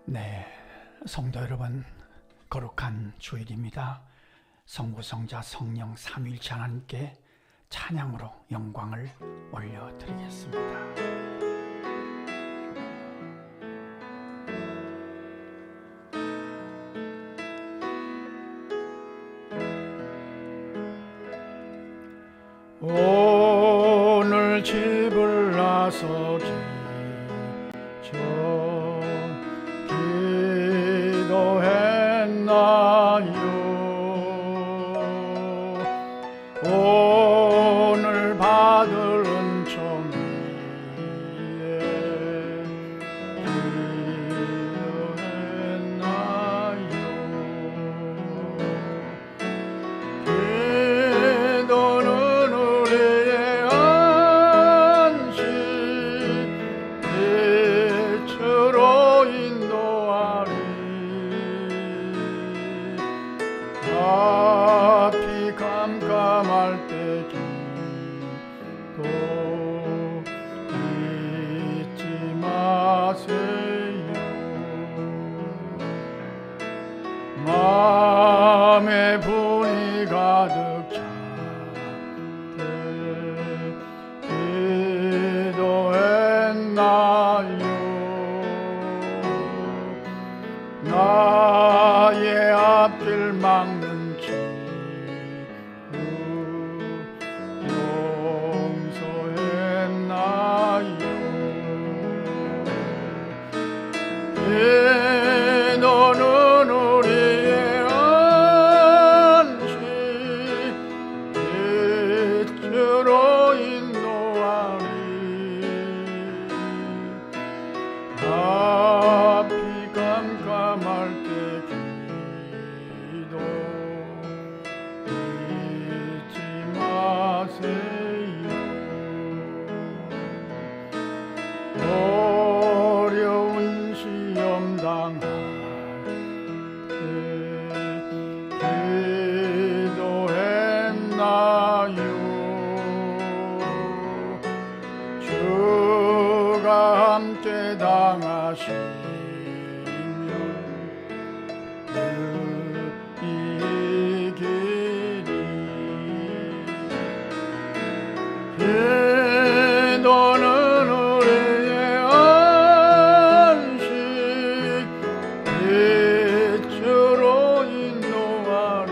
네, 성도 여러분, 거룩한 주일입니다. 성부성자 성령 삼위일체 하나님께 찬양으로 영광을 올려드리겠습니다. 오늘 집을 나서기 오늘 받을 은총 위에 기도했나요? 기도는 우리의 안식 빛으로 인도하리. 앞이 깜깜할 때 기도 잊지 마세요. 마음에 분이 가득 찰 때 기도했나요? 나의 앞길 막는 기도는 우리의 안식 빛으로 인도하리. 앞이 깜깜할 때 기도 잊지 마세요. 어려운 시험 당할 때 기도했나요? 주가 함께 당하시면 이기리. 기도는 빛으로 인도하리.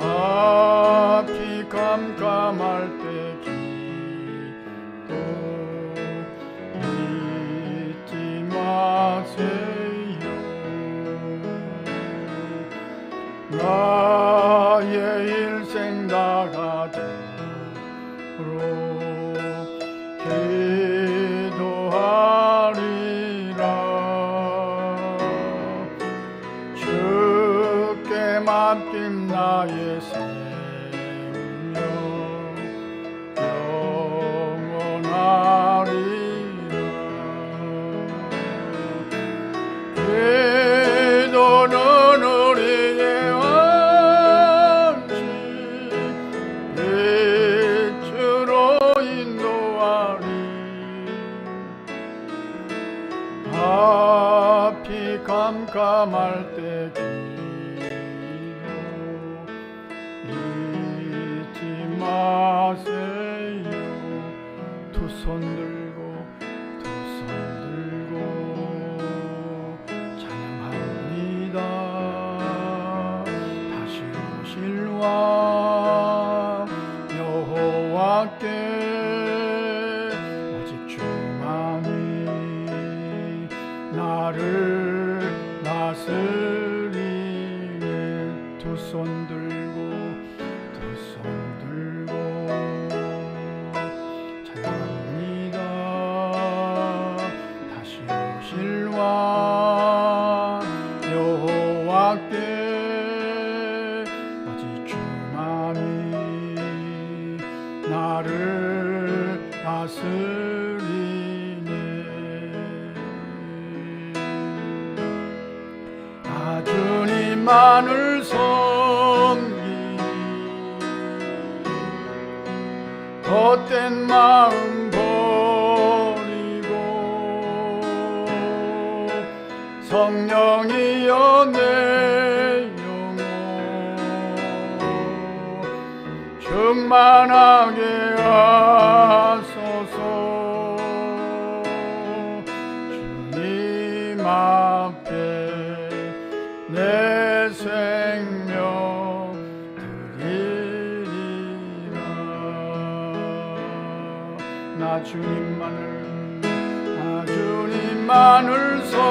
앞이 깜깜할 때 기도 잊지 마세요. 나의 일생 다가도록 기도하리라. 주께 맡긴 나의 생명 영원하리라. 기도는 우리의 안식 빛으로 인도하리. 앞이 깜깜할 때 기도 잊지 마세요. 두 손 들고 찬양합니다. 다시 오실 왕 여호와께 오직 주만이 나를 다스리네. 두 손 들고 찬양합니다. 다시 오실 왕 여호와께 오직 주만이 나를 다스리네. 주님만을 섬기 헛된 마음 버리고 성령이여 내 영혼 충만하게 하소서. 주님 앞에 내 생명 드리리라. 나 주님만을 섬기리.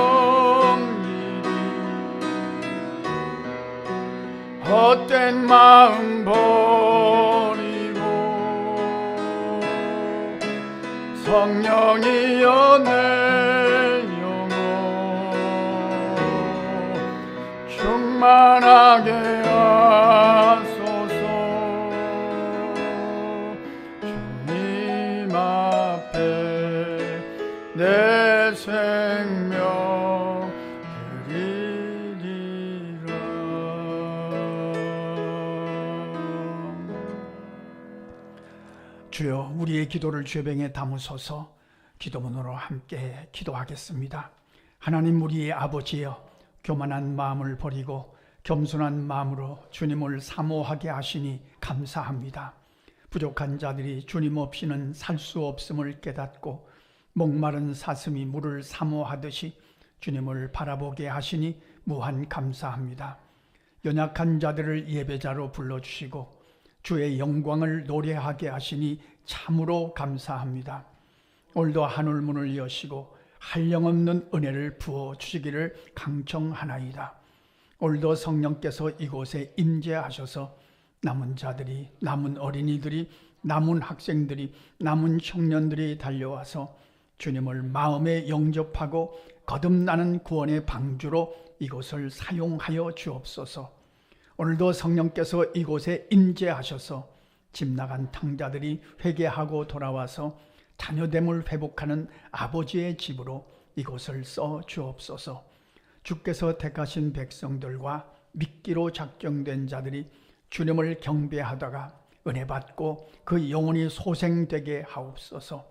헛된 마음 버리고 성령이여 내 영혼 충만하게 하소서. 주님 앞에 내 생명 드리리라. 주여, 우리의 기도를 죄병에 담으소서. 기도문으로 함께 기도하겠습니다. 하나님, 우리의 아버지여, 교만한 마음을 버리고 겸손한 마음으로 주님을 사모하게 하시니 감사합니다. 부족한 자들이 주님 없이는 살 수 없음을 깨닫고 목마른 사슴이 물을 사모하듯이 주님을 바라보게 하시니 무한 감사합니다. 연약한 자들을 예배자로 불러주시고 주의 영광을 노래하게 하시니 참으로 감사합니다. 오늘도 하늘문을 여시고 한량없는 은혜를 부어주시기를 강청하나이다. 오늘도 성령께서 이곳에 임재하셔서 남은 자들이, 남은 어린이들이, 남은 학생들이, 남은 청년들이 달려와서 주님을 마음에 영접하고 거듭나는 구원의 방주로 이곳을 사용하여 주옵소서. 오늘도 성령께서 이곳에 임재하셔서 집 나간 탕자들이 회개하고 돌아와서 자녀됨을 회복하는 아버지의 집으로 이곳을 써 주옵소서. 주께서 택하신 백성들과 믿기로 작정된 자들이 주님을 경배하다가 은혜 받고 그 영혼이 소생되게 하옵소서.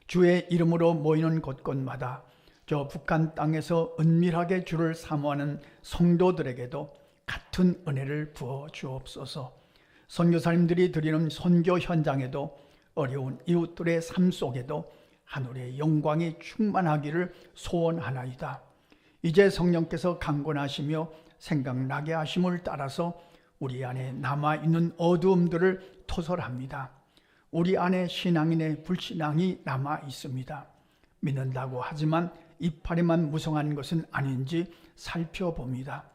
주의 이름으로 모이는 곳곳마다 저 북한 땅에서 은밀하게 주를 사모하는 성도들에게도 같은 은혜를 부어 주옵소서. 선교사님들이 드리는 선교 현장에도 어려운 이웃들의 삶 속에도 하늘의 영광이 충만하기를 소원하나이다. 이제 성령께서 강권하시며 생각나게 하심을 따라서 우리 안에 남아있는 어두움들을 토설합니다. 우리 안에 신앙인의 불신앙이 남아 있습니다. 믿는다고 하지만 이파리만 무성한 것은 아닌지 살펴봅니다.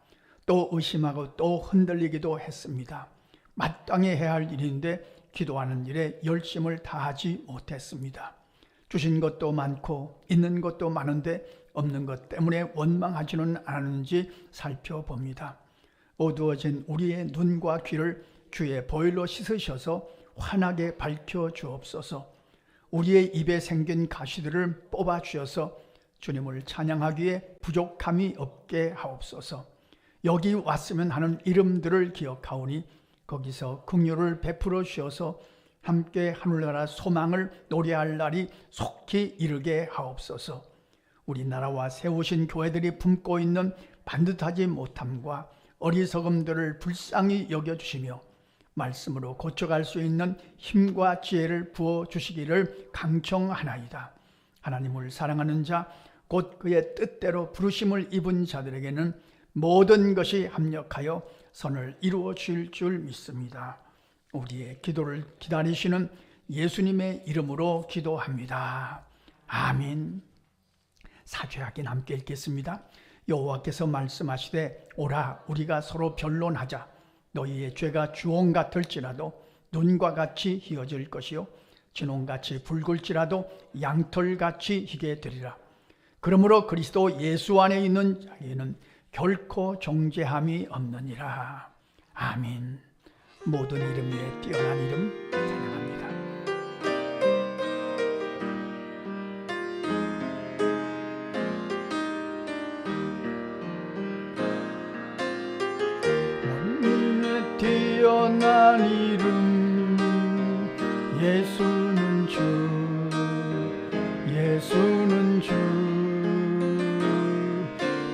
또 의심하고 또 흔들리기도 했습니다. 마땅히 해야 할 일인데 기도하는 일에 열심을 다하지 못했습니다. 주신 것도 많고 있는 것도 많은데 없는 것 때문에 원망하지는 않았는지 살펴봅니다. 어두워진 우리의 눈과 귀를 주의 보혈로 씻으셔서 환하게 밝혀 주옵소서. 우리의 입에 생긴 가시들을 뽑아 주셔서 주님을 찬양하기에 부족함이 없게 하옵소서. 여기 왔으면 하는 이름들을 기억하오니 거기서 긍휼을 베풀어 주셔서 함께 하늘나라 소망을 노래할 날이 속히 이르게 하옵소서. 우리나라와 세우신 교회들이 품고 있는 반듯하지 못함과 어리석음들을 불쌍히 여겨주시며 말씀으로 고쳐갈 수 있는 힘과 지혜를 부어주시기를 강청하나이다. 하나님을 사랑하는 자, 곧 그의 뜻대로 부르심을 입은 자들에게는 모든 것이 합력하여 선을 이루어 주실 줄 믿습니다. 우리의 기도를 기다리시는 예수님의 이름으로 기도합니다. 아멘. 사죄하긴 함께 읽겠습니다. 여호와께서 말씀하시되 오라 우리가 서로 변론하자. 너희의 죄가 주홍 같을지라도 눈과 같이 희어질 것이요 진홍같이 붉을지라도 양털같이 희게 되리라. 그러므로 그리스도 예수 안에 있는 자에게는 결코 정죄함이 없느니라. 아멘. 모든 이름 위에 뛰어난 이름 찬양합니다. 모든 뛰어난 이름 예수는 주, 예수는 주.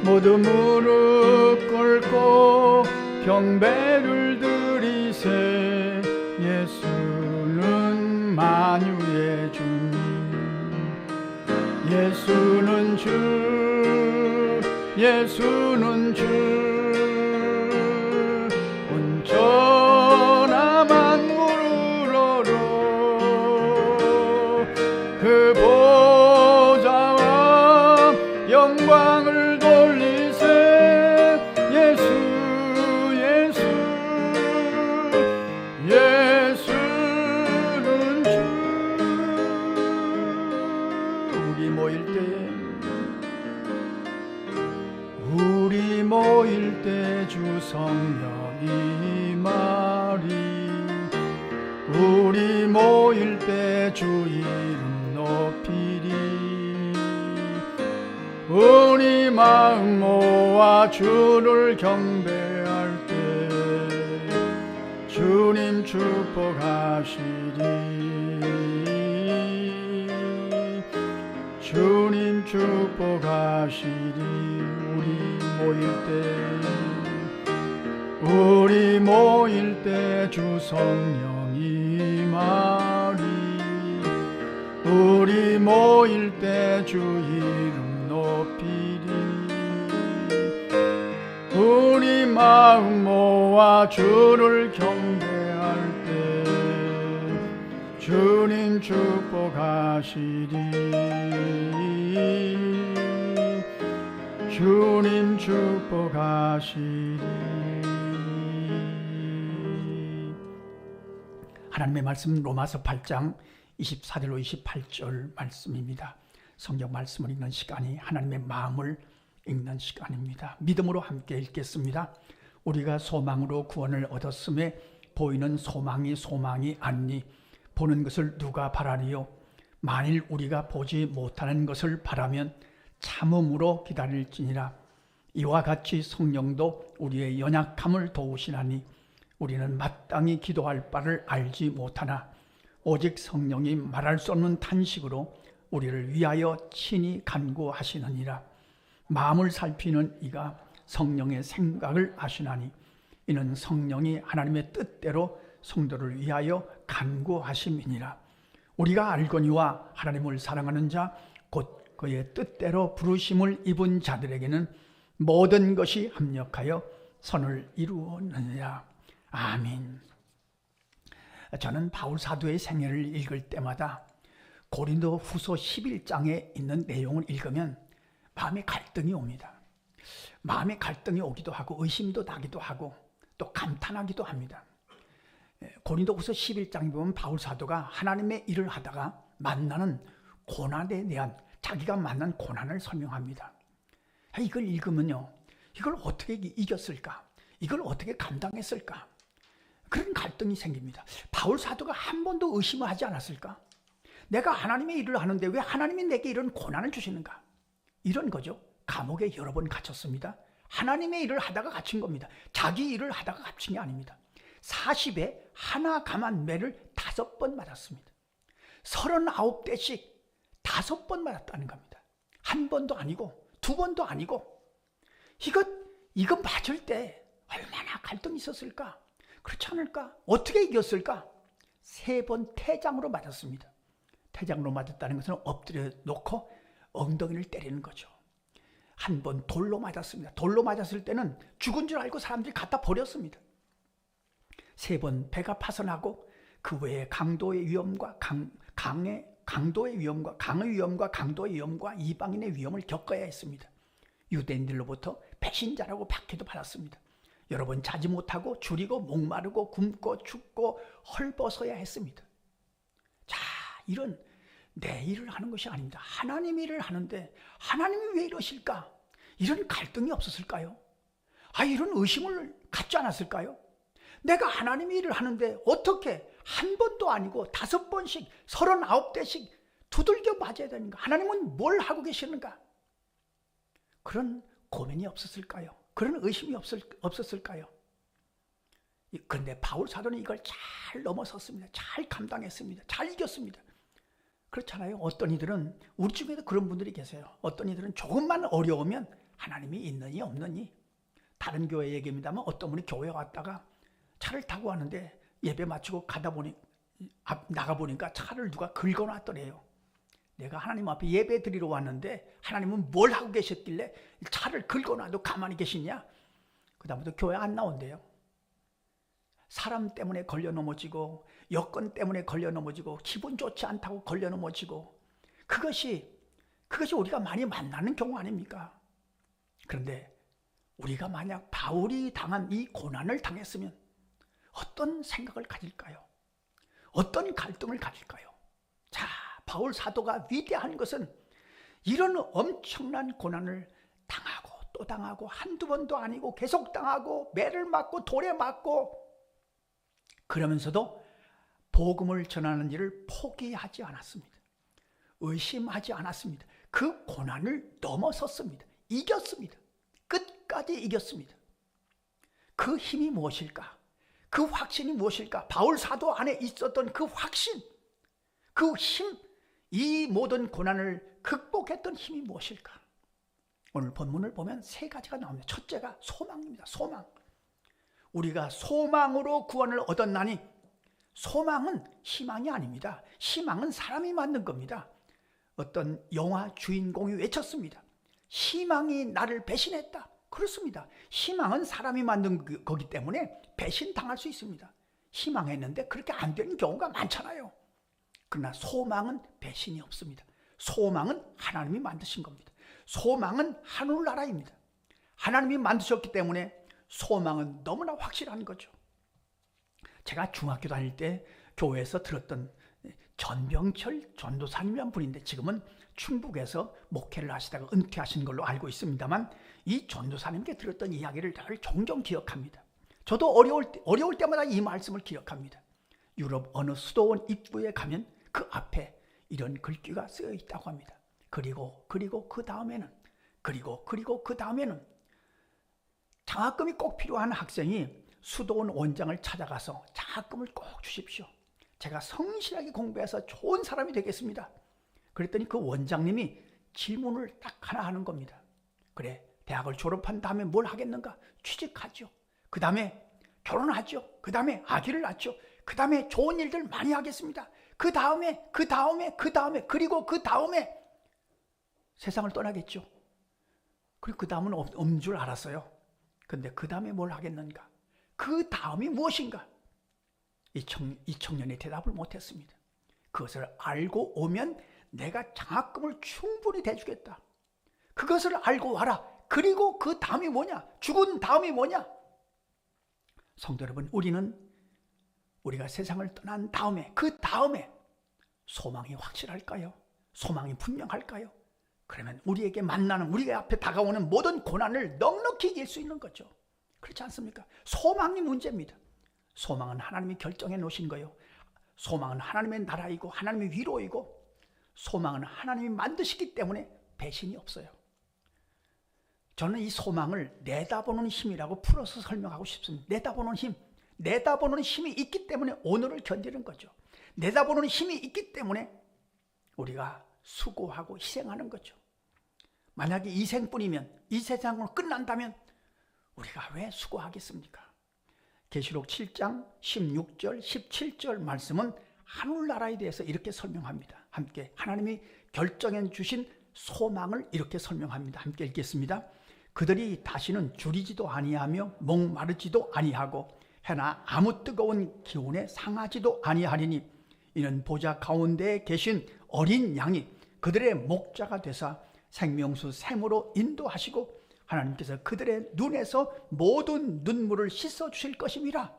모두 무릎 꿇고 경배를 드리세. 예수는 만유의 주님, 예수는 주, 예수는 주. 온 천하 만물을 얻어 그 보좌와 영광을 돌리세. 예수, 예수, 예수는 주. 우리 모일 때 주 성령이 말이, 우리 모일 때 주 이름 높이리. 우리 마음 모아 주를 경배할 때 주님 축복하시리. 주님 축복하시리. 우리 모일 때 주 성령이 말이, 우리 모일 때 주 이름 높이리. 우리 마음 모아 주를 경배할 때 주님 축복하시리. 주님 축복하시리. 하나님의 말씀 로마서 8장 24절로 28절 말씀입니다. 성경 말씀을 읽는 시간이 하나님의 마음을 읽는 시간입니다. 믿음으로 함께 읽겠습니다. 우리가 소망으로 구원을 얻었음에 보이는 소망이 아니니 보는 것을 누가 바라리요? 만일 우리가 보지 못하는 것을 바라면 참음으로 기다릴지니라. 이와 같이 성령도 우리의 연약함을 도우시나니 우리는 마땅히 기도할 바를 알지 못하나 오직 성령이 말할 수 없는 탄식으로 우리를 위하여 친히 간구하시느니라. 마음을 살피는 이가 성령의 생각을 아시나니 이는 성령이 하나님의 뜻대로 성도를 위하여 간구하심이니라. 우리가 알거니와 하나님을 사랑하는 자 곧 그의 뜻대로 부르심을 입은 자들에게는 모든 것이 합력하여 선을 이루느니라. 아멘. 저는 바울 사도의 생애를 읽을 때마다 고린도 후서 11장에 있는 내용을 읽으면 마음에 갈등이 옵니다. 마음에 갈등이 오기도 하고 의심도 나기도 하고 또 감탄하기도 합니다. 고린도 후서 11장에 보면 바울 사도가 하나님의 일을 하다가 만나는 고난에 대한 자기가 만난 고난을 설명합니다. 이걸 읽으면요, 이걸 어떻게 이겼을까? 이걸 어떻게 감당했을까? 그런 갈등이 생깁니다. 바울 사도가 한 번도 의심을 하지 않았을까? 내가 하나님의 일을 하는데 왜 하나님이 내게 이런 고난을 주시는가? 이런 거죠. 감옥에 여러 번 갇혔습니다. 하나님의 일을 하다가 갇힌 겁니다. 자기 일을 하다가 갇힌 게 아닙니다. 40에 하나 감한 매를 5번 맞았습니다. 39대씩 5번 맞았다는 겁니다. 한 번도 아니고 2번도 아니고. 이거 맞을 때 얼마나 갈등이 있었을까? 그렇지 않을까? 어떻게 이겼을까? 3번 태장으로 맞았습니다. 태장으로 맞았다는 것은 엎드려 놓고 엉덩이를 때리는 거죠. 한 번 돌로 맞았습니다. 돌로 맞았을 때는 죽은 줄 알고 사람들이 갖다 버렸습니다. 3번 배가 파손하고 그 외에 강도의 위험과 강의 위험과 강도의 위험과 이방인의 위험을 겪어야 했습니다. 유대인들로부터 배신자라고 박해도 받았습니다. 여러 번 자지 못하고 줄이고 목마르고 굶고 춥고 헐벗어야 했습니다. 자, 이런 내 일을 하는 것이 아닙니다. 하나님 일을 하는데 하나님이 왜 이러실까? 이런 갈등이 없었을까요? 이런 의심을 갖지 않았을까요? 내가 하나님 일을 하는데 어떻게 한 번도 아니고 5번씩 39대씩 두들겨 맞아야 되는가? 하나님은 뭘 하고 계시는가? 그런 고민이 없었을까요? 그런 의심이 없었을까요? 그런데 바울 사도는 이걸 잘 넘어섰습니다. 잘 감당했습니다. 잘 이겼습니다. 그렇잖아요. 어떤 이들은, 우리 중에도 그런 분들이 계세요. 어떤 이들은 조금만 어려우면 하나님이 있느니 없느니. 다른 교회 얘기입니다만 어떤 분이 교회 왔다가 차를 타고 왔는데 예배 마치고 나가보니까 차를 누가 긁어놨더래요. 내가 하나님 앞에 예배 드리러 왔는데 하나님은 뭘 하고 계셨길래 차를 긁어놔도 가만히 계시냐? 그 다음부터 교회 안 나온대요. 사람 때문에 걸려 넘어지고 여건 때문에 걸려 넘어지고 기분 좋지 않다고 걸려 넘어지고 그것이 우리가 많이 만나는 경우 아닙니까? 그런데 우리가 만약 바울이 당한 이 고난을 당했으면 어떤 생각을 가질까요? 어떤 갈등을 가질까요? 자, 바울 사도가 위대한 것은 이런 엄청난 고난을 당하고 또 당하고 한두 번도 아니고 계속 당하고 매를 맞고 돌에 맞고 그러면서도 복음을 전하는 일을 포기하지 않았습니다. 의심하지 않았습니다. 그 고난을 넘어섰습니다. 이겼습니다. 끝까지 이겼습니다. 그 힘이 무엇일까? 그 확신이 무엇일까? 바울 사도 안에 있었던 그 확신, 그 힘, 이 모든 고난을 극복했던 힘이 무엇일까? 오늘 본문을 보면 세 가지가 나옵니다. 첫째가 소망입니다. 소망. 우리가 소망으로 구원을 얻었나니 소망은 희망이 아닙니다. 희망은 사람이 만든 겁니다. 어떤 영화 주인공이 외쳤습니다. 희망이 나를 배신했다. 그렇습니다. 희망은 사람이 만든 거기 때문에 배신당할 수 있습니다. 희망했는데 그렇게 안 되는 경우가 많잖아요. 그러나 소망은 배신이 없습니다. 소망은 하나님이 만드신 겁니다. 소망은 하늘나라입니다. 하나님이 만드셨기 때문에 소망은 너무나 확실한 거죠. 제가 중학교 다닐 때 교회에서 들었던 전병철 전도사님이란 분인데 지금은 충북에서 목회를 하시다가 은퇴하신 걸로 알고 있습니다만 이 전도사님께 들었던 이야기를 늘 종종 기억합니다. 저도 어려울 때마다 이 말씀을 기억합니다. 유럽 어느 수도원 입구에 가면 그 앞에 이런 글귀가 쓰여 있다고 합니다. 그리고 그 다음에는 장학금이 꼭 필요한 학생이 수도원 원장을 찾아가서 장학금을 꼭 주십시오. 제가 성실하게 공부해서 좋은 사람이 되겠습니다. 그랬더니 그 원장님이 질문을 딱 하나 하는 겁니다. 그래, 대학을 졸업한 다음에 뭘 하겠는가? 취직하죠. 그 다음에 결혼하죠. 그 다음에 아기를 낳죠. 그 다음에 좋은 일들 많이 하겠습니다. 그 다음에 그리고 그 다음에 세상을 떠나겠죠. 그리고 그 다음은 없는 줄 알았어요. 근데 그 다음에 뭘 하겠는가? 그 다음이 무엇인가? 이 청년이 대답을 못했습니다. 그것을 알고 오면 내가 장학금을 충분히 대주겠다. 그것을 알고 와라. 그리고 그 다음이 뭐냐? 죽은 다음이 뭐냐? 성도 여러분, 우리가 세상을 떠난 다음에 그 다음에 소망이 확실할까요? 소망이 분명할까요? 그러면 우리에게 우리 앞에 다가오는 모든 고난을 넉넉히 이길 수 있는 거죠. 그렇지 않습니까? 소망이 문제입니다. 소망은 하나님이 결정해 놓으신 거예요. 소망은 하나님의 나라이고 하나님의 위로이고 소망은 하나님이 만드시기 때문에 배신이 없어요. 저는 이 소망을 내다보는 힘이라고 풀어서 설명하고 싶습니다. 내다보는 힘이 있기 때문에 오늘을 견디는 거죠. 내다보는 힘이 있기 때문에 우리가 수고하고 희생하는 거죠. 만약에 이 생뿐이면, 이 세상으로 끝난다면 우리가 왜 수고하겠습니까? 계시록 7장 16절 17절 말씀은 하늘나라에 대해서 이렇게 설명합니다. 함께 하나님이 결정해 주신 소망을 이렇게 설명합니다. 함께 읽겠습니다. 그들이 다시는 줄이지도 아니하며 목마르지도 아니하고 해나 아무 뜨거운 기운에 상하지도 아니하리니 이는 보좌 가운데에 계신 어린 양이 그들의 목자가 되사 생명수 샘으로 인도하시고 하나님께서 그들의 눈에서 모든 눈물을 씻어주실 것임이라.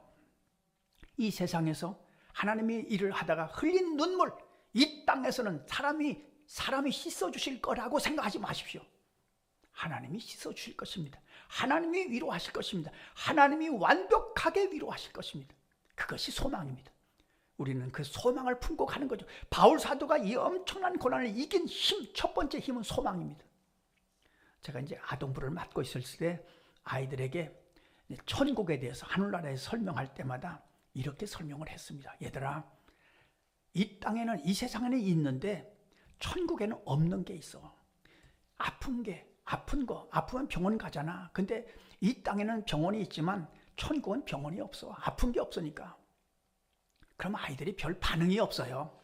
이 세상에서 하나님이 일을 하다가 흘린 눈물, 이 땅에서는 사람이 씻어주실 거라고 생각하지 마십시오. 하나님이 씻어주실 것입니다. 하나님이 위로하실 것입니다. 하나님이 완벽하게 위로하실 것입니다. 그것이 소망입니다. 우리는 그 소망을 품고 가는 거죠. 바울 사도가 이 엄청난 고난을 이긴 첫 번째 힘은 소망입니다. 제가 이제 아동부를 맡고 있을 때 아이들에게 천국에 대해서 하늘나라에서 설명할 때마다 이렇게 설명을 했습니다. 얘들아, 이 땅에는, 이 세상에는 있는데 천국에는 없는 게 있어. 아픈 게, 아픈 거, 아프면 병원 가잖아. 근데 이 땅에는 병원이 있지만 천국은 병원이 없어. 아픈 게 없으니까. 그럼 아이들이 별 반응이 없어요.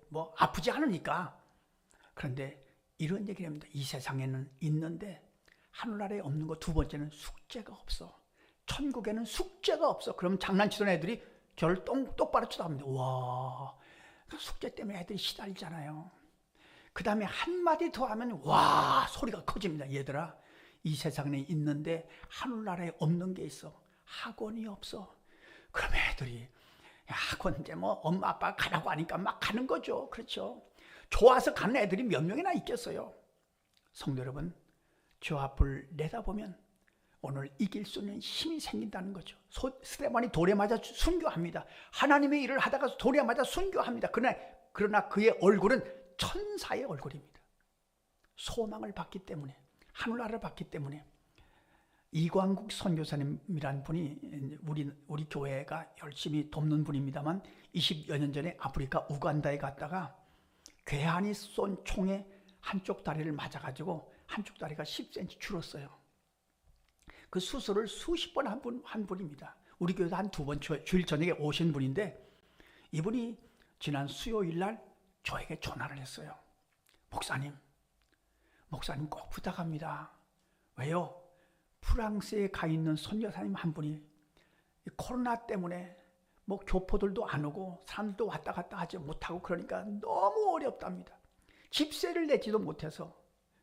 뭐 아프지 않으니까. 그런데 이런 얘기를 합니다. 이 세상에는 있는데 하늘나라에 없는 거. 두 번째는 숙제가 없어. 천국에는 숙제가 없어. 그럼 장난치던 애들이 저를 똑바로 쳐다봅니다. 와, 숙제 때문에 애들이 시달리잖아요. 그 다음에 한마디 더 하면 와, 소리가 커집니다. 얘들아, 이 세상에 있는데 하늘나라에 없는 게 있어. 학원이 없어. 그럼 애들이 학원 이제 뭐 엄마 아빠가 가라고 하니까 막 가는 거죠. 그렇죠. 좋아서 가는 애들이 몇 명이나 있겠어요. 성도 여러분, 저 앞을 내다보면 오늘 이길 수 있는 힘이 생긴다는 거죠. 스데반이 돌에 맞아 순교합니다. 하나님의 일을 하다가 돌에 맞아 순교합니다. 그러나 그의 얼굴은 천사의 얼굴입니다. 소망을 받기 때문에, 하늘나라를 받기 때문에. 이광국 선교사님이란 분이 우리 교회가 열심히 돕는 분입니다만 20여 년 전에 아프리카 우간다에 갔다가 괴한이 쏜 총에 한쪽 다리를 맞아가지고 한쪽 다리가 10cm 줄었어요. 그 수술을 수십 번 한 분입니다. 우리 교회도 한 2번 주일 저녁에 오신 분인데, 이분이 지난 수요일 날 저에게 전화를 했어요. 목사님 꼭 부탁합니다. 왜요? 프랑스에 가 있는 선교사님 한 분이 코로나 때문에 뭐 교포들도 안 오고 사람들도 왔다 갔다 하지 못하고 그러니까 너무 어렵답니다. 집세를 내지도 못해서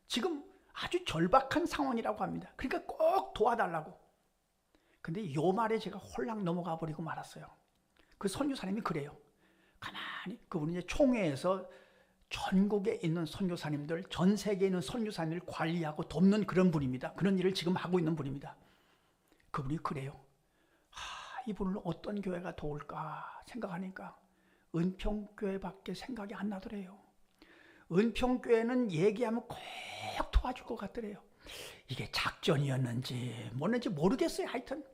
지금 아주 절박한 상황이라고 합니다. 그러니까 꼭 도와달라고. 근데 요 말에 제가 홀랑 넘어가 버리고 말았어요. 그 선교사님이 그래요. 가만히 그분이 이제 총회에서 전국에 있는 선교사님들, 전 세계에 있는 선교사님을 관리하고 돕는 그런 분입니다. 그런 일을 지금 하고 있는 분입니다. 그분이 그래요. 이분을 어떤 교회가 도울까 생각하니까 은평교회밖에 생각이 안 나더래요. 은평교회는 얘기하면 꼭 도와줄 것 같더래요. 이게 작전이었는지 뭐였는지 모르겠어요. 하여튼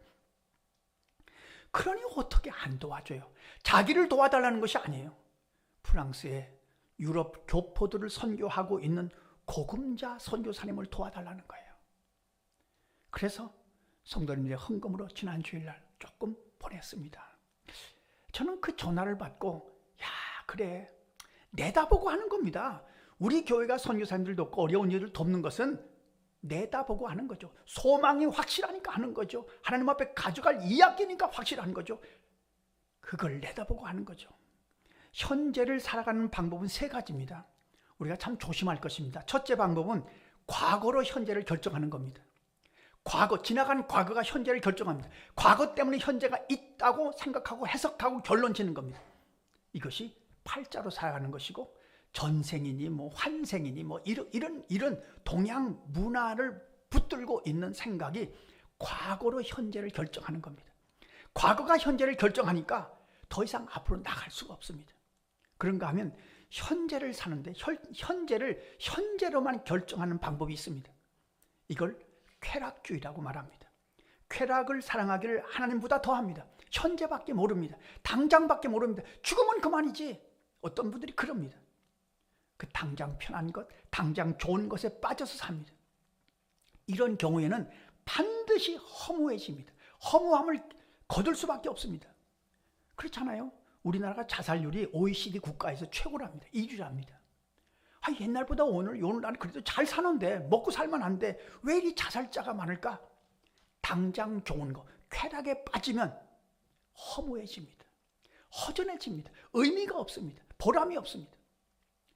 그러니 어떻게 안 도와줘요? 자기를 도와달라는 것이 아니에요. 프랑스에 유럽 교포들을 선교하고 있는 고금자 선교사님을 도와달라는 거예요. 그래서 성도님들의 헌금으로 지난 주일날 조금 보냈습니다. 저는 그 전화를 받고 그래, 내다보고 하는 겁니다. 우리 교회가 선교사님들 돕고 어려운 일을 돕는 것은 내다보고 하는 거죠. 소망이 확실하니까 하는 거죠. 하나님 앞에 가져갈 이야기니까 확실한 거죠. 그걸 내다보고 하는 거죠. 현재를 살아가는 방법은 3가지입니다. 우리가 참 조심할 것입니다. 첫째 방법은 과거로 현재를 결정하는 겁니다. 지나간 과거가 현재를 결정합니다. 과거 때문에 현재가 있다고 생각하고 해석하고 결론 짓는 겁니다. 이것이 팔자로 살아가는 것이고, 전생이니 뭐 환생이니 뭐 이런 동양 문화를 붙들고 있는 생각이 과거로 현재를 결정하는 겁니다. 과거가 현재를 결정하니까 더 이상 앞으로 나갈 수가 없습니다. 그런가 하면 현재를 사는데 현재를 현재로만 결정하는 방법이 있습니다. 이걸 쾌락주의라고 말합니다. 쾌락을 사랑하기를 하나님보다 더합니다. 현재밖에 모릅니다. 당장밖에 모릅니다. 죽으면 그만이지. 어떤 분들이 그럽니다. 그 당장 편한 것, 당장 좋은 것에 빠져서 삽니다. 이런 경우에는 반드시 허무해집니다. 허무함을 거둘 수밖에 없습니다. 그렇잖아요. 우리나라가 자살률이 OECD 국가에서 최고랍니다. 2주랍니다. 옛날보다 오늘날은 그래도 잘 사는데, 먹고 살만한데 왜 이리 자살자가 많을까? 당장 좋은 거, 쾌락에 빠지면 허무해집니다. 허전해집니다. 의미가 없습니다. 보람이 없습니다.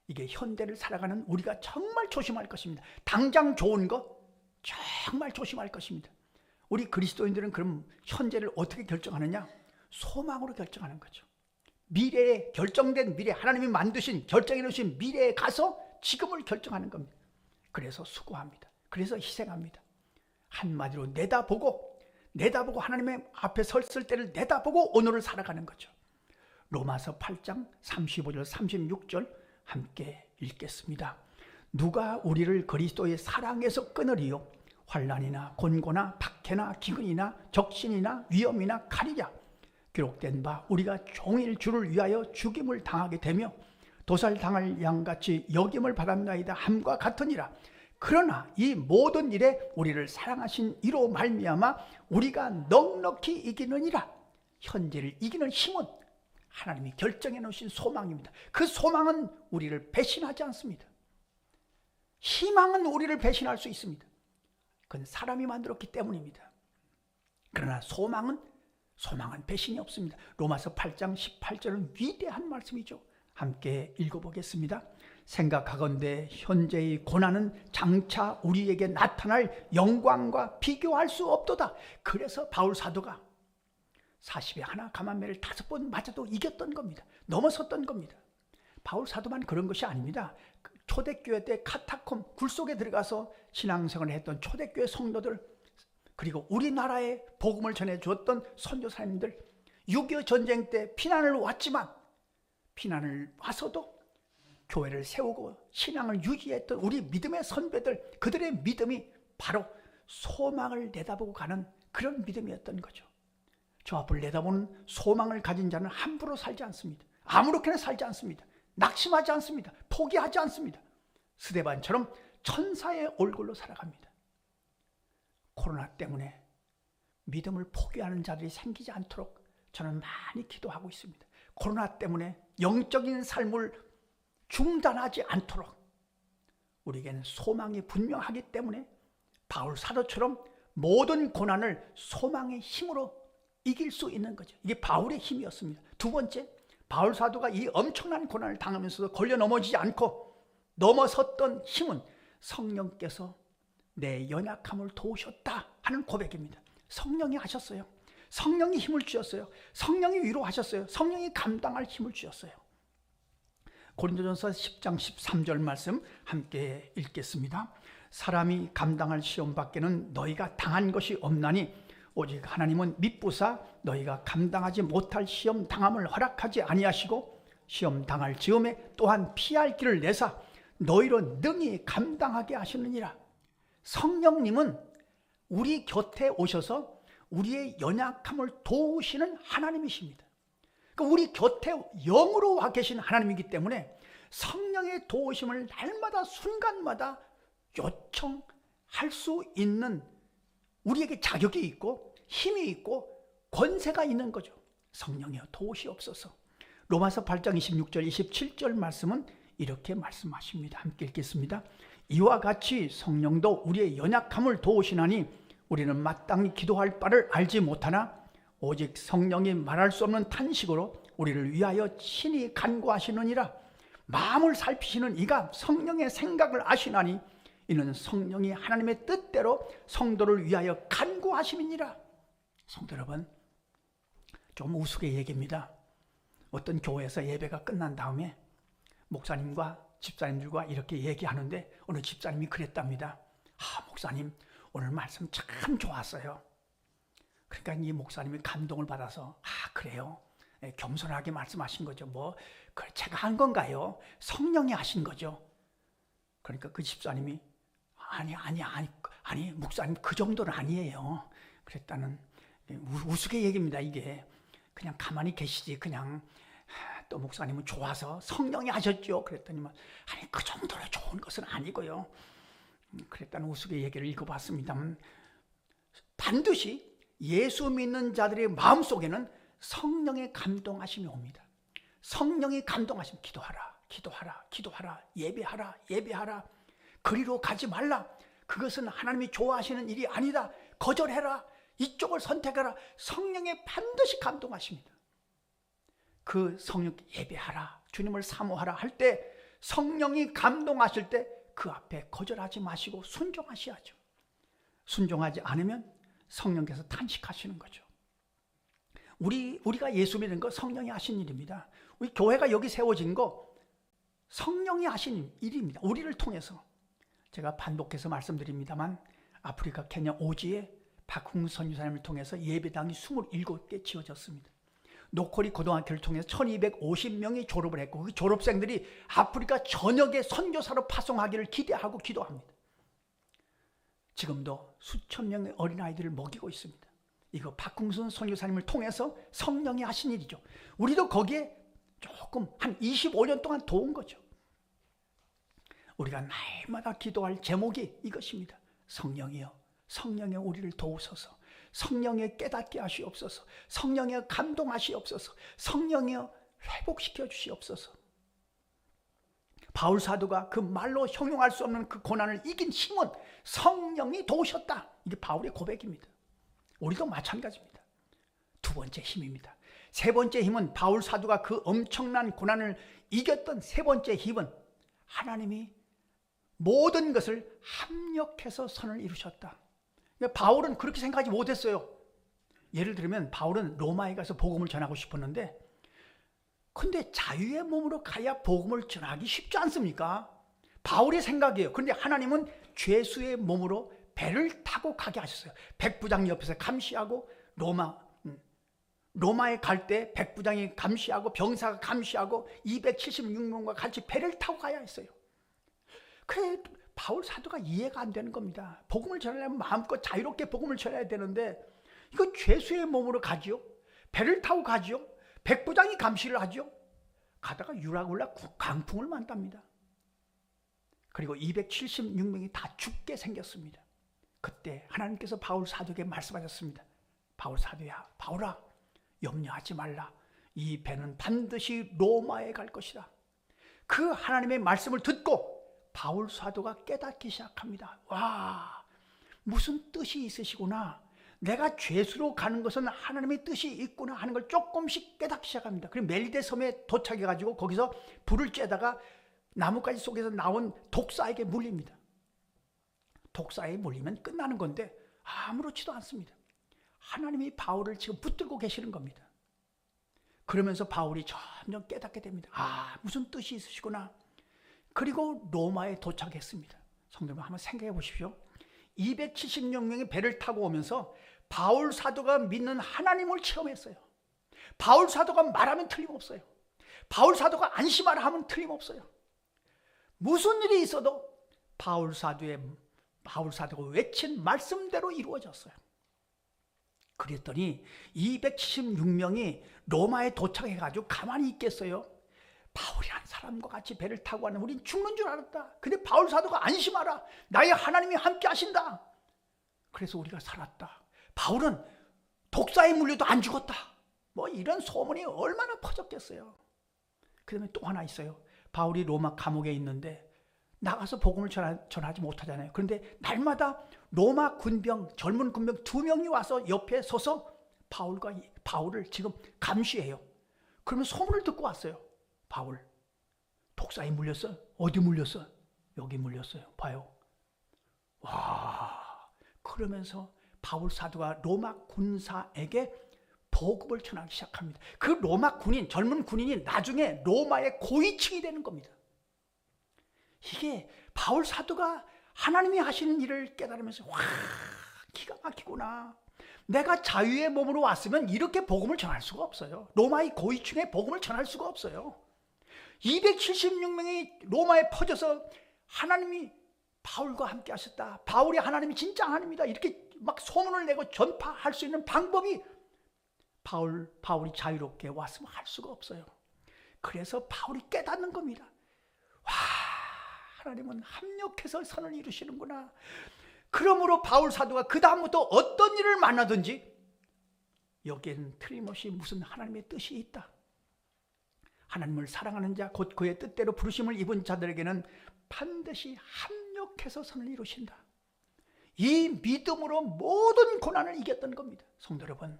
이게 현대를 살아가는 우리가 정말 조심할 것입니다. 당장 좋은 거 정말 조심할 것입니다. 우리 그리스도인들은 그럼 현재를 어떻게 결정하느냐? 소망으로 결정하는 거죠. 미래에 결정된 미래, 하나님이 만드신 결정해 놓으신 미래에 가서 지금을 결정하는 겁니다. 그래서 수고합니다. 그래서 희생합니다. 한마디로 내다보고 하나님의 앞에 섰을 때를 내다보고 오늘을 살아가는 거죠. 로마서 8장 35절 36절 함께 읽겠습니다. 누가 우리를 그리스도의 사랑에서 끊으리요? 환난이나 곤고나 박해나 기근이나 적신이나 위험이나 칼이랴. 기록된 바 우리가 종일 주를 위하여 죽임을 당하게 되며 도살당할 양같이 여김을 받았나이다 함과 같으니라. 그러나 이 모든 일에 우리를 사랑하신 이로 말미암아 우리가 넉넉히 이기느니라. 현재를 이기는 힘은 하나님이 결정해 놓으신 소망입니다. 그 소망은 우리를 배신하지 않습니다. 희망은 우리를 배신할 수 있습니다. 그건 사람이 만들었기 때문입니다. 그러나 소망은 배신이 없습니다. 로마서 8장 18절은 위대한 말씀이죠. 함께 읽어보겠습니다. 생각하건대 현재의 고난은 장차 우리에게 나타날 영광과 비교할 수 없도다. 그래서 바울 사도가 40에 하나 감한매를 5번 맞아도 이겼던 겁니다. 넘어섰던 겁니다. 바울 사도만 그런 것이 아닙니다. 초대교회 때 카타콤 굴속에 들어가서 신앙생활을 했던 초대교회 성도들, 그리고 우리나라에 복음을 전해주었던 선교사님들, 6.25 전쟁 때 피난을 왔지만 피난을 와서도 교회를 세우고 신앙을 유지했던 우리 믿음의 선배들, 그들의 믿음이 바로 소망을 내다보고 가는 그런 믿음이었던 거죠. 저 앞을 내다보는 소망을 가진 자는 함부로 살지 않습니다. 아무렇게나 살지 않습니다. 낙심하지 않습니다. 포기하지 않습니다. 스데반처럼 천사의 얼굴로 살아갑니다. 코로나 때문에 믿음을 포기하는 자들이 생기지 않도록 저는 많이 기도하고 있습니다. 코로나 때문에 영적인 삶을 중단하지 않도록 우리에게는 소망이 분명하기 때문에 바울 사도처럼 모든 고난을 소망의 힘으로 이길 수 있는 거죠. 이게 바울의 힘이었습니다. 두 번째, 바울 사도가 이 엄청난 고난을 당하면서도 걸려 넘어지지 않고 넘어섰던 힘은 성령께서 내 연약함을 도우셨다 하는 고백입니다. 성령이 하셨어요. 성령이 힘을 주셨어요. 성령이 위로하셨어요. 성령이 감당할 힘을 주셨어요. 고린도전서 10장 13절 말씀 함께 읽겠습니다. 사람이 감당할 시험 밖에는 너희가 당한 것이 없나니 오직 하나님은 미쁘사 너희가 감당하지 못할 시험 당함을 허락하지 아니하시고 시험 당할 즈음에 또한 피할 길을 내사 너희로 능히 감당하게 하시느니라. 성령님은 우리 곁에 오셔서 우리의 연약함을 도우시는 하나님이십니다. 그러니까 우리 곁에 영으로 와 계신 하나님이기 때문에 성령의 도우심을 날마다 순간마다 요청할 수 있는 우리에게 자격이 있고 힘이 있고 권세가 있는 거죠. 성령이여 도우시옵소서. 로마서 8장 26절 27절 말씀은 이렇게 말씀하십니다. 함께 읽겠습니다. 이와 같이 성령도 우리의 연약함을 도우시나니 우리는 마땅히 기도할 바를 알지 못하나 오직 성령이 말할 수 없는 탄식으로 우리를 위하여 친히 간구하시느니라. 마음을 살피시는 이가 성령의 생각을 아시나니 이는 성령이 하나님의 뜻대로 성도를 위하여 간구하심이니라. 성도 여러분, 좀 우스개 얘기입니다. 어떤 교회에서 예배가 끝난 다음에 목사님과 집사님들과 이렇게 얘기하는데 어느 집사님이 그랬답니다. 목사님 오늘 말씀 참 좋았어요. 그러니까 이 목사님이 감동을 받아서 그래요? 겸손하게 말씀하신 거죠. 그걸 제가 한 건가요? 성령이 하신 거죠. 그러니까 그 집사님이 아니 목사님 그 정도는 아니에요. 그랬다는 우스개 얘기입니다. 이게 그냥 가만히 계시지 그냥 또 목사님은 좋아서 성령이 하셨죠. 그랬더니만 그 정도로 좋은 것은 아니고요. 그랬다는 우스개 얘기를 읽어봤습니다만 반드시 예수 믿는 자들의 마음속에는 성령의 감동하심이 옵니다. 성령이 감동하시면 기도하라, 예배하라, 그리로 가지 말라. 그것은 하나님이 좋아하시는 일이 아니다. 거절해라. 이쪽을 선택하라. 성령에 반드시 감동하십니다. 그 성령 예배하라, 주님을 사모하라 할 때 성령이 감동하실 때 그 앞에 거절하지 마시고 순종하셔야죠. 순종하지 않으면 성령께서 탄식하시는 거죠. 우리가 예수 믿는 거 성령이 하신 일입니다. 우리 교회가 여기 세워진 거 성령이 하신 일입니다. 우리를 통해서. 제가 반복해서 말씀드립니다만 아프리카 케냐 오지에 박흥 선교사님을 통해서 예배당이 27개 지어졌습니다. 노코리 고등학교를 통해서 1250명이 졸업을 했고 그 졸업생들이 아프리카 전역에 선교사로 파송하기를 기대하고 기도합니다. 지금도 수천 명의 어린아이들을 먹이고 있습니다. 이거 박흥순 선교사님을 통해서 성령이 하신 일이죠. 우리도 거기에 조금 한 25년 동안 도운 거죠. 우리가 날마다 기도할 제목이 이것입니다. 성령이여, 성령여 우리를 도우소서. 성령여 깨닫게 하시옵소서. 성령여 감동하시옵소서. 성령여 회복시켜 주시옵소서. 바울 사도가 그 말로 형용할 수 없는 그 고난을 이긴 힘은 성령이 도우셨다. 이게 바울의 고백입니다. 우리도 마찬가지입니다. 두 번째 힘입니다. 세 번째 힘은 바울 사도가 그 엄청난 고난을 이겼던 세 번째 힘은 하나님이 모든 것을 합력해서 선을 이루셨다. 바울은 그렇게 생각하지 못했어요. 예를 들면 바울은 로마에 가서 복음을 전하고 싶었는데, 근데 자유의 몸으로 가야 복음을 전하기 쉽지 않습니까? 바울의 생각이에요. 그런데 하나님은 죄수의 몸으로 배를 타고 가게 하셨어요. 백부장 옆에서 감시하고, 로마에 갈 때 백부장이 감시하고 병사가 감시하고 276명과 같이 배를 타고 가야 했어요. 그래 바울 사도가 이해가 안 되는 겁니다. 복음을 전하려면 마음껏 자유롭게 복음을 전해야 되는데 이거 죄수의 몸으로 가지요. 배를 타고 가지요. 백부장이 감시를 하죠. 가다가 유라굴라 강풍을 만납니다. 그리고 276명이 다 죽게 생겼습니다. 그때 하나님께서 바울 사도에게 말씀하셨습니다. 바울 사도야, 바울아, 염려하지 말라. 이 배는 반드시 로마에 갈 것이다. 그 하나님의 말씀을 듣고 바울 사도가 깨닫기 시작합니다. 와, 무슨 뜻이 있으시구나. 내가 죄수로 가는 것은 하나님의 뜻이 있구나 하는 걸 조금씩 깨닫기 시작합니다. 그리고 멜리데 섬에 도착해가지고 거기서 불을 쬐다가 나뭇가지 속에서 나온 독사에게 물립니다. 독사에 물리면 끝나는 건데 아무렇지도 않습니다. 하나님이 바울을 지금 붙들고 계시는 겁니다. 그러면서 바울이 점점 깨닫게 됩니다. 아, 무슨 뜻이 있으시구나. 그리고 로마에 도착했습니다. 성도 여러분 한번 생각해 보십시오. 276명이 배를 타고 오면서 바울 사도가 믿는 하나님을 체험했어요. 바울 사도가 말하면 틀림없어요. 바울 사도가 안심하라 하면 틀림없어요. 무슨 일이 있어도 바울 사도가 외친 말씀대로 이루어졌어요. 그랬더니 276명이 로마에 도착해가지고 가만히 있겠어요? 바울이라는 사람과 같이 배를 타고 왔는데 우린 죽는 줄 알았다. 근데 바울 사도가 안심하라. 나의 하나님이 함께 하신다. 그래서 우리가 살았다. 바울은 독사에 물려도 안 죽었다. 뭐 이런 소문이 얼마나 퍼졌겠어요. 그 다음에 또 하나 있어요. 바울이 로마 감옥에 있는데 나가서 복음을 전하지 못하잖아요. 그런데 날마다 로마 군병, 젊은 군병 2명이 와서 옆에 서서 바울을 지금 감시해요. 그러면 소문을 듣고 왔어요. 바울, 독사에 물렸어? 어디 물렸어? 여기 물렸어요. 봐요. 와, 그러면서 바울 사도가 로마 군사에게 복음을 전하기 시작합니다. 그 로마 군인, 젊은 군인이 나중에 로마의 고위층이 되는 겁니다. 이게 바울 사도가 하나님이 하시는 일을 깨달으면서 와, 기가 막히구나. 내가 자유의 몸으로 왔으면 이렇게 복음을 전할 수가 없어요. 로마의 고위층에 복음을 전할 수가 없어요. 276명이 로마에 퍼져서 하나님이 바울과 함께 하셨다. 바울이 하나님이 진짜 하나님이다. 이렇게 막 소문을 내고 전파할 수 있는 방법이 바울이 자유롭게 왔으면 할 수가 없어요. 그래서 바울이 깨닫는 겁니다. 와, 하나님은 합력해서 선을 이루시는구나. 그러므로 바울 사도가 그 다음부터 어떤 일을 만나든지 여기에는 틀림없이 무슨 하나님의 뜻이 있다. 하나님을 사랑하는 자, 곧 그의 뜻대로 부르심을 입은 자들에게는 반드시 합력해서 선을 이루신다. 이 믿음으로 모든 고난을 이겼던 겁니다. 성도 여러분,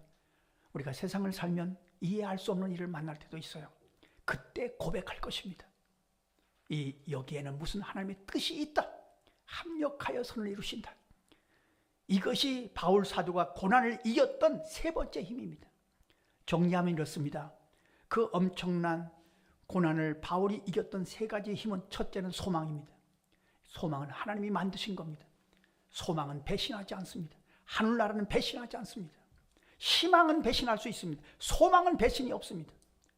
우리가 세상을 살면 이해할 수 없는 일을 만날 때도 있어요. 그때 고백할 것입니다. 여기에는 무슨 하나님의 뜻이 있다. 합력하여 선을 이루신다. 이것이 바울 사도가 고난을 이겼던 세 번째 힘입니다. 정리하면 이렇습니다. 그 엄청난 고난을 바울이 이겼던 세 가지 힘은, 첫째는 소망입니다. 소망은 하나님이 만드신 겁니다. 소망은 배신하지 않습니다. 하늘나라는 배신하지 않습니다. 희망은 배신할 수 있습니다. 소망은 배신이 없습니다.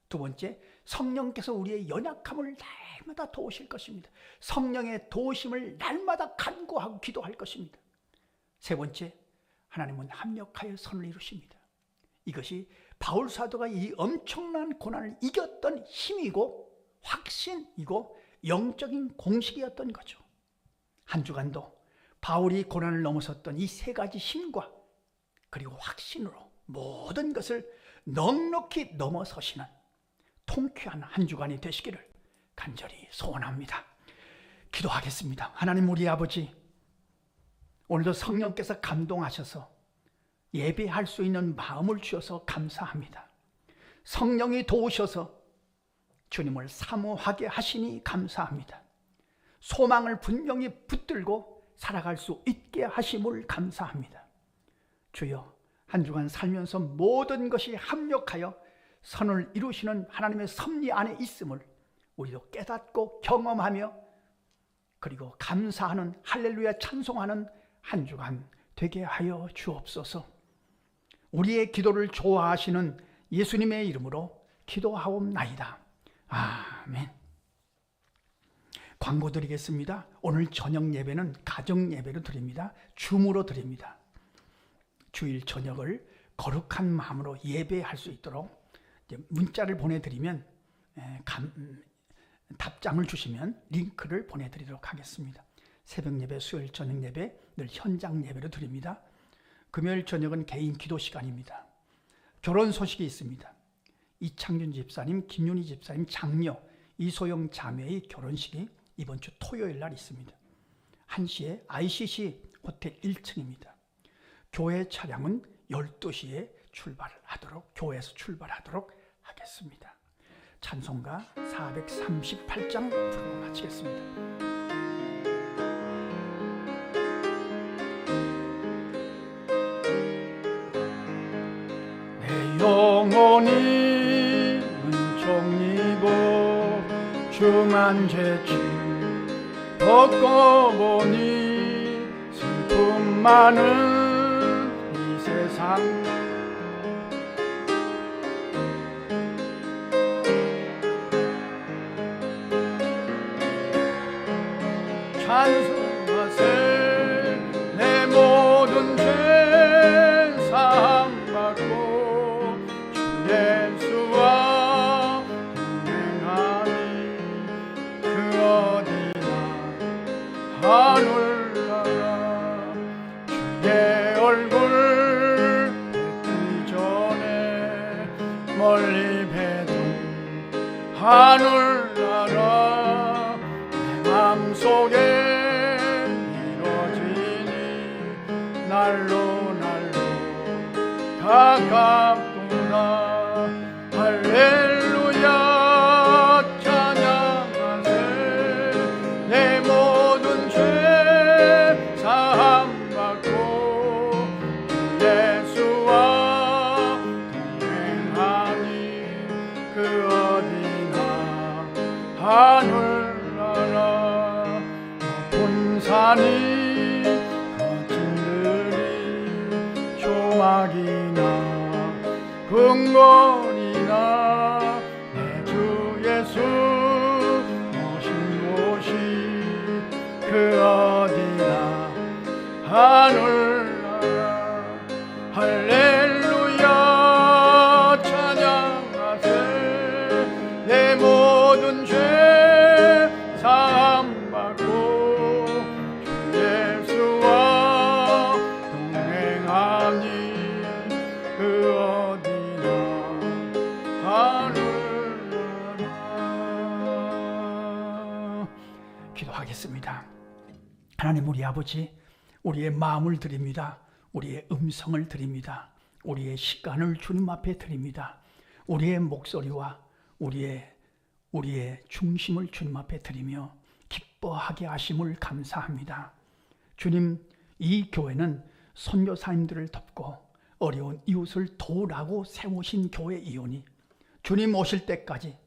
두 번째, 성령께서 우리의 연약함을 날마다 도우실 것입니다. 성령의 도우심을 날마다 간구하고 기도할 것입니다. 세 번째, 하나님은 합력하여 선을 이루십니다. 이것이 바울 사도가 이 엄청난 고난을 이겼던 힘이고 확신이고 영적인 공식이었던 거죠. 한 주간도 바울이 고난을 넘어섰던 이 세 가지 힘과 그리고 확신으로 모든 것을 넉넉히 넘어서시는 통쾌한 한 주간이 되시기를 간절히 소원합니다. 기도하겠습니다. 하나님 우리 아버지, 오늘도 성령께서 감동하셔서 예배할 수 있는 마음을 주셔서 감사합니다. 성령이 도우셔서 주님을 사모하게 하시니 감사합니다. 소망을 분명히 붙들고 살아갈 수 있게 하심을 감사합니다. 주여, 한 주간 살면서 모든 것이 합력하여 선을 이루시는 하나님의 섭리 안에 있음을 우리도 깨닫고 경험하며 그리고 감사하는 할렐루야 찬송하는 한 주간 되게 하여 주옵소서. 우리의 기도를 좋아하시는 예수님의 이름으로 기도하옵나이다. 아멘. 광고 드리겠습니다. 오늘 저녁 예배는 가정 예배로 드립니다. 줌으로 드립니다. 주일 저녁을 거룩한 마음으로 예배할 수 있도록 문자를 보내드리면 답장을 주시면 링크를 보내드리도록 하겠습니다. 새벽 예배, 수요일 저녁 예배 늘 현장 예배로 드립니다. 금요일 저녁은 개인 기도 시간입니다. 결혼 소식이 있습니다. 이창균 집사님, 김윤희 집사님 장녀 이소영 자매의 결혼식이 이번 주 토요일 날 있습니다. 1시에 ICC 호텔 1층입니다. 교회 차량은 12시에 교회에서 출발하도록 하겠습니다. 찬송가 438장 부르고 마치겠습니다. 내 영혼이 은총이고 중한 죄짐 벗고보니 슬픔 많은 이 세상 찬송하세 내 모든 죄 사함받고 주 예수와 동행하니 그 어디나 하늘나라 주의 얼굴 뵙기 전에 멀리 뵈던 하늘나라 내 맘속에 이루어지니 날로 날로 가깝구나. 할렐루야 찬양하세 내 모든 죄 사함받고 예수와 동행하니 그 어디나 하늘나라 높은 산이 거친 들이 조막이나 궁궐이나 내 주 예수 모신 곳이 그 어디나 하늘나라. 할렐루야 찬양하세 내 모든 죄 사함받고 주 예수와 동행하니 그 어디나 하늘나라. 기도하겠습니다. 하나님 우리 아버지, 우리의 마음을 드립니다. 우리의 음성을 드립니다. 우리의 시간을 주님 앞에 드립니다. 우리의 목소리와 우리의 중심을 주님 앞에 드리며 기뻐하게 하심을 감사합니다. 주님, 이 교회는 선교사님들을 돕고 어려운 이웃을 도우라고 세우신 교회이오니 주님 오실 때까지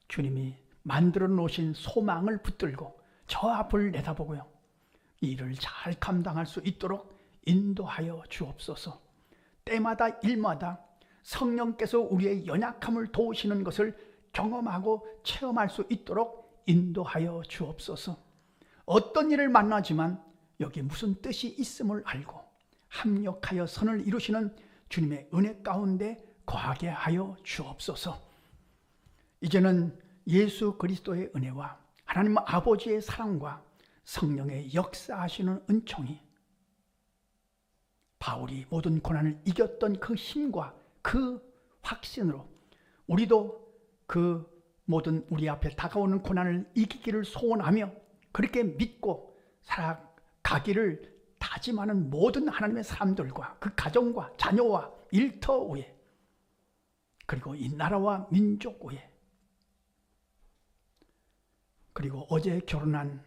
주님이 만들어 놓으신 소망을 붙들고 저 앞을 내다보고요, 이 일을 잘 감당할 수 있도록 인도하여 주옵소서. 때마다 일마다 성령께서 우리의 연약함을 도우시는 것을 경험하고 체험할 수 있도록 인도하여 주옵소서. 어떤 일을 만나지만 여기 무슨 뜻이 있음을 알고 합력하여 선을 이루시는 주님의 은혜 가운데 거하게 하여 주옵소서. 이제는 예수 그리스도의 은혜와 하나님 아버지의 사랑과 성령의 역사하시는 은총이 바울이 모든 고난을 이겼던 그 힘과 그 확신으로 우리도 그 모든 우리 앞에 다가오는 고난을 이기기를 소원하며 그렇게 믿고 살아가기를 다짐하는 모든 하나님의 사람들과 그 가정과 자녀와 일터 위에 그리고 이 나라와 민족 위에 그리고 어제 결혼한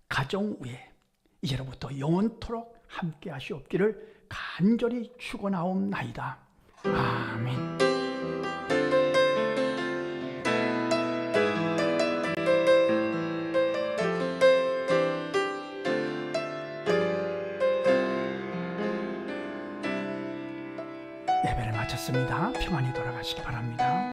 가정 위에 이제로부터 영원토록 함께 하시옵기를 간절히 축원하옵나이다. 아멘. 예배를 마쳤습니다. 평안히 돌아가시기 바랍니다.